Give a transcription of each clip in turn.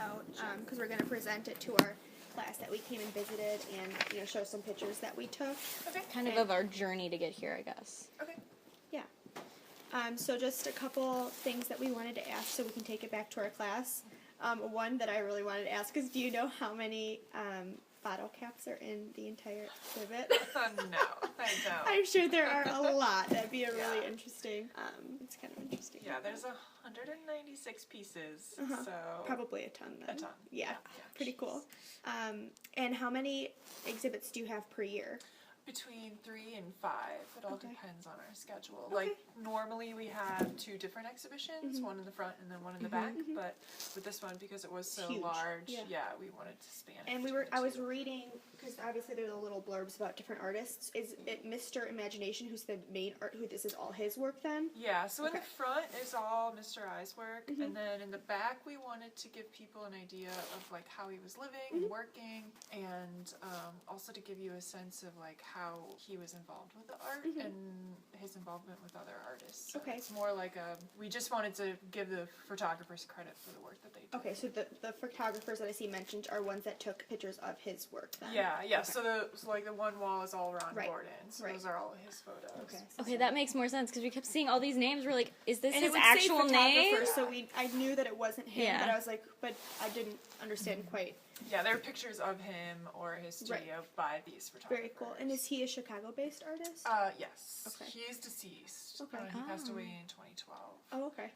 out because we're going to present it to our class that we came and visited and, show some pictures that we took. Okay. Kind of our journey to get here, I guess. Okay. Yeah. So just a couple things that we wanted to ask so we can take it back to our class. One that I really wanted to ask is, do you know how many bottle caps are in the entire exhibit? No, I don't. I'm sure there are a lot. That'd be a really interesting, it's kind of interesting. Yeah, there's 196 pieces, so... Probably a ton then. A ton. Yeah, pretty cool. And how many exhibits do you have per year? Between 3 and 5. It all depends on our schedule. Okay. Like, normally we have 2 different exhibitions, one in the front and then one in the back, but with this one, because it was so Huge. large, we wanted to span it. And I was reading, because obviously there's a little blurbs about different artists. Is it Mr. Imagination who's the main art, who this is all his work then? Yeah, so in the front is all Mr. I's work, and then in the back we wanted to give people an idea of like how he was living and working, and also to give you a sense of like how he was involved with the art and his involvement with other artists. So it's more like we just wanted to give the photographers credit for the work that they did. Okay, so the photographers that I see mentioned are ones that took pictures of his work then? Yeah. So like the one wall is all Ron Gordon, so those are all his photos. Okay, that makes more sense, because we kept seeing all these names. We're like, is this and his it would actual say name? So I knew that it wasn't him, but I was like, but I didn't understand quite. Yeah, there are pictures of him or his studio by these photographers. Very cool. And is he a Chicago-based artist? Yes. Okay. He is deceased. Okay. He passed away in 2012. Oh, okay.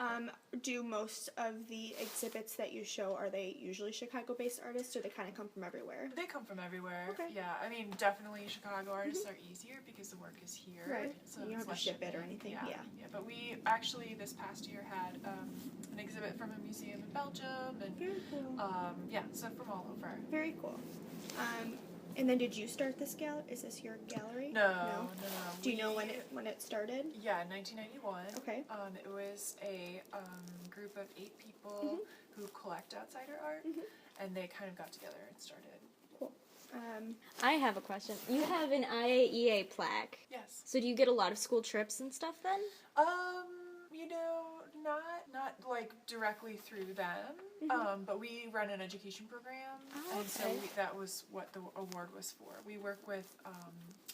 Do most of the exhibits that you show, are they usually Chicago-based artists, or they kind of come from everywhere? They come from everywhere. Okay. Yeah, I mean, definitely Chicago artists are easier because the work is here. Right. So You don't have to ship it or anything. Yeah. But we actually this past year had an exhibit from a museum in Belgium, and Very cool. so from all over. Very cool. And then did you start this gallery? Is this your gallery? No. Do you know when it started? Yeah, 1991. Okay. It was a group of 8 people who collect outsider art, and they kind of got together and started. Cool. I have a question. You have an IAEA plaque. Yes. So do you get a lot of school trips and stuff then? Not like directly through them, but we run an education program, and so that was what the award was for. We work with,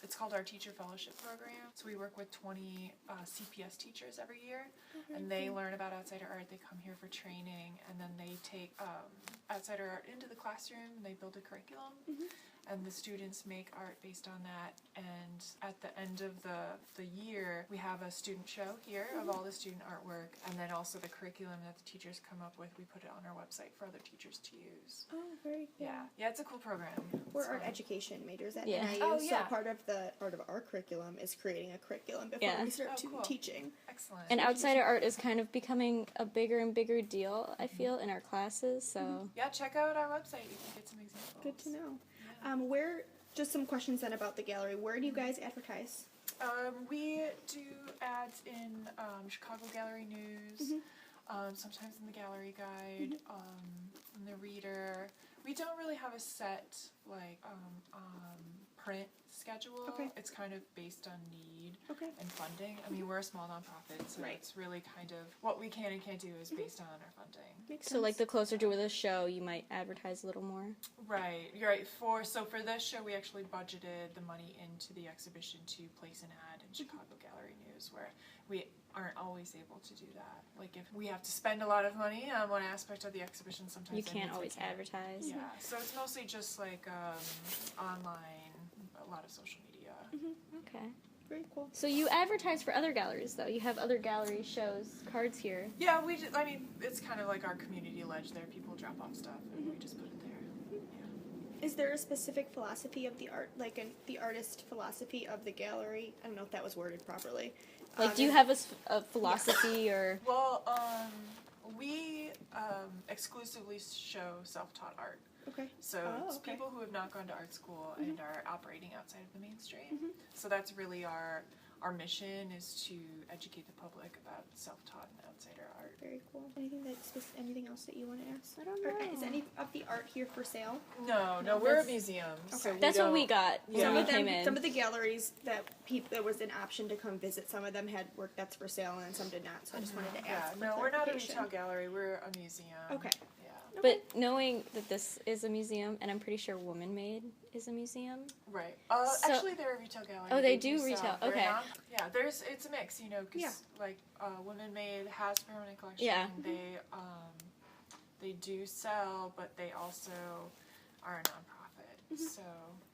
it's called our Teacher Fellowship Program, so we work with 20 CPS teachers every year, and they learn about outsider art, they come here for training, and then they take outsider art into the classroom, and they build a curriculum. And the students make art based on that, and at the end of the year, we have a student show here of all the student artwork, and then also the curriculum that the teachers come up with, we put it on our website for other teachers to use. Oh, very cool. Yeah, it's a cool program. We're art education majors at Yeah. NIU, so part of our curriculum is creating a curriculum before we start teaching. Excellent. And outsider art is kind of becoming a bigger and bigger deal, I feel, in our classes, so... Yeah, check out our website, you can get some examples. Good to know. Just some questions then about the gallery. Where do you guys advertise? We do ads in Chicago Gallery News, sometimes in the Gallery Guide, in the Reader. We don't really have a set print schedule. It's kind of based on need and funding. I mean, we're a small nonprofit, so it's really kind of what we can and can't do is based on our funding. Makes So like the closer to the show, you might advertise a little more? Right, you're right. For this show, we actually budgeted the money into the exhibition to place an ad in Chicago Gallery News, where we aren't always able to do that. Like if we have to spend a lot of money on one aspect of the exhibition, sometimes you can't always advertise. Yeah, so it's mostly just like online, a lot of social media. Okay. Very cool. So you advertise for other galleries, though. You have other gallery shows, cards here. Yeah, I mean, it's kind of like our community ledge there. People drop off stuff, and we just put it there. Yeah. Is there a specific philosophy of the art, like the artist philosophy of the gallery? I don't know if that was worded properly. Like, do you have a philosophy or... Well, we exclusively show self-taught art. Okay. So it's people who have not gone to art school and are operating outside of the mainstream. So that's really our mission, is to educate the public about self-taught and outsider art. Very cool. Anything else that you want to ask? I don't know. Is any of the art here for sale? No, we're a museum. So that's what we got when we came in. Some of the galleries that there was an option to come visit, some of them had work that's for sale and some did not, so I just wanted to ask. No, we're not a retail gallery, we're a museum. Okay. Yeah. But knowing that this is a museum, and I'm pretty sure Woman Made is a museum. Right. So- Actually, they're a retail gallery. Oh, they do retail, sell. They're okay. Yeah, it's a mix, you know, because like Women Made has a permanent collection. Yeah. And they do sell, but they also are a nonprofit. So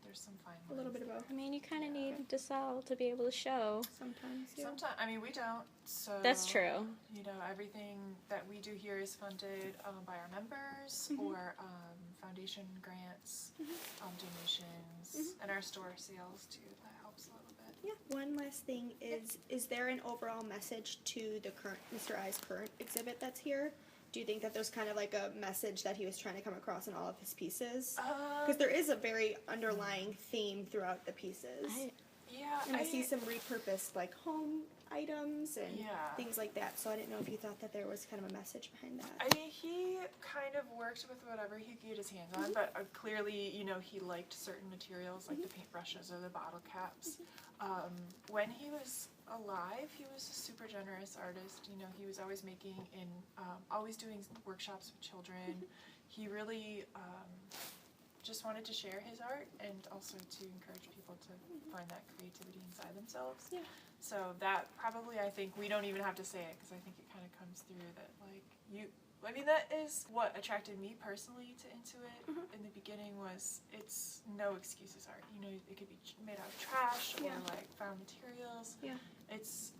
there's some fine A little lines bit of there. both. I mean, you kind of need to sell to be able to show. Sometimes, yeah. Sometimes, I mean, we don't. So That's true. You know, everything that we do here is funded by our members or foundation grants, donations, and our store sales too. That helps a little bit. Yeah. One last thing is there an overall message to the current Mr. I's current exhibit that's here? Do you think that there's kind of like a message that he was trying to come across in all of his pieces? Because there is a very underlying theme throughout the pieces. And I see some repurposed like home items and things like that. So I didn't know if you thought that there was kind of a message behind that. I mean, he kind of worked with whatever he could get his hands on, but clearly, you know, he liked certain materials like the paintbrushes or the bottle caps. When he was alive, he was a super generous artist. You know, he was always making and always doing workshops with children. He really just wanted to share his art and also to encourage people to find that creativity inside themselves. Yeah. So that probably, I think, we don't even have to say it because I think it kind of comes through that, like, I mean, that is what attracted me personally into it in the beginning was it's no excuses art. You know, it could be made out of trash or, like, found materials. Yeah. It's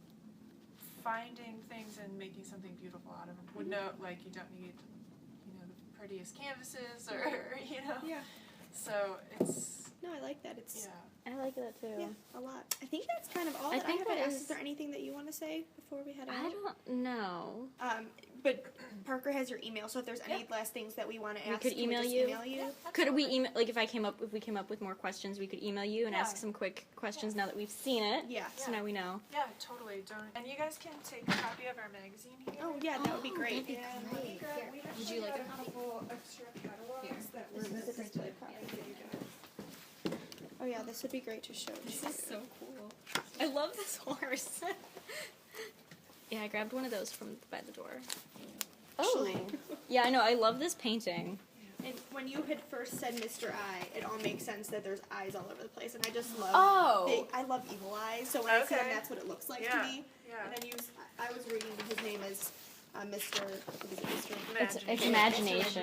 finding things and making something beautiful out of them. With no, like, you don't need, you know, the prettiest canvases or, you know. Yeah. So it's, No, I like that. It's I like that too. yeah, a lot. I think that's kind of all I that I think have to that ask. is- Is there anything that you want to say before we head out? I don't know. But Parker has your email, so if there's any last things that we want to We ask, could can email just you? email you? Yeah. Could we email, like, if we came up with more questions, we could email you and ask some quick questions now that we've seen it. Yeah. So now we know. yeah, totally. And you guys can take a copy of our magazine here. Oh yeah, that would be great. And let me grab, we actually you like have a couple extra catalogs that were This is a missing. display product. Oh yeah, this would be great to show. This is so cool. I love this horse. Yeah, I grabbed one of those from by the door. Oh. Yeah, I know. I love this painting. And when you had first said Mr. I, it all makes sense that there's eyes all over the place, and I just love. Oh. I love evil eyes, so when I see them, Okay. that's what it looks like to Yeah, me. yeah. And then I was reading his name is Mr. What is it, Mr. It's Mr. imagination.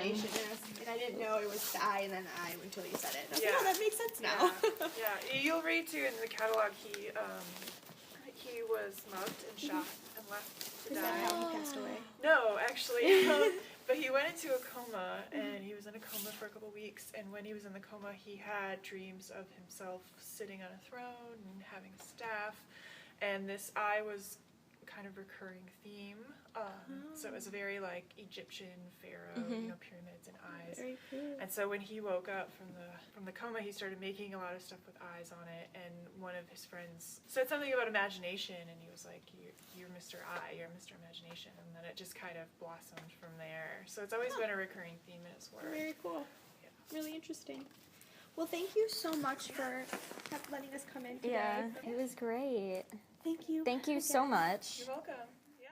And I didn't know it was the I and then I until you said it. And I was like, Yeah. oh, that makes sense now. Yeah, you'll read too in the catalog. He was mugged and shot and left to Is that die. how he passed away? No, actually, but he went into a coma, and he was in a coma for a couple weeks. And when he was in the coma, he had dreams of himself sitting on a throne and having staff. And this eye was kind of recurring theme. So it was a very like Egyptian pharaoh, you know, pyramids and eyes. Very cool. And so when he woke up from the coma, he started making a lot of stuff with eyes on it. And one of his friends said something about imagination, and he was like, "You're Mr. I, you're Mr. Imagination." And then it just kind of blossomed from there. So it's always been a recurring theme in his work. Very cool. Yeah. Really interesting. Well, thank you so much for letting us come in today. Yeah, it was great. Thank you. Thank you so much. You're welcome.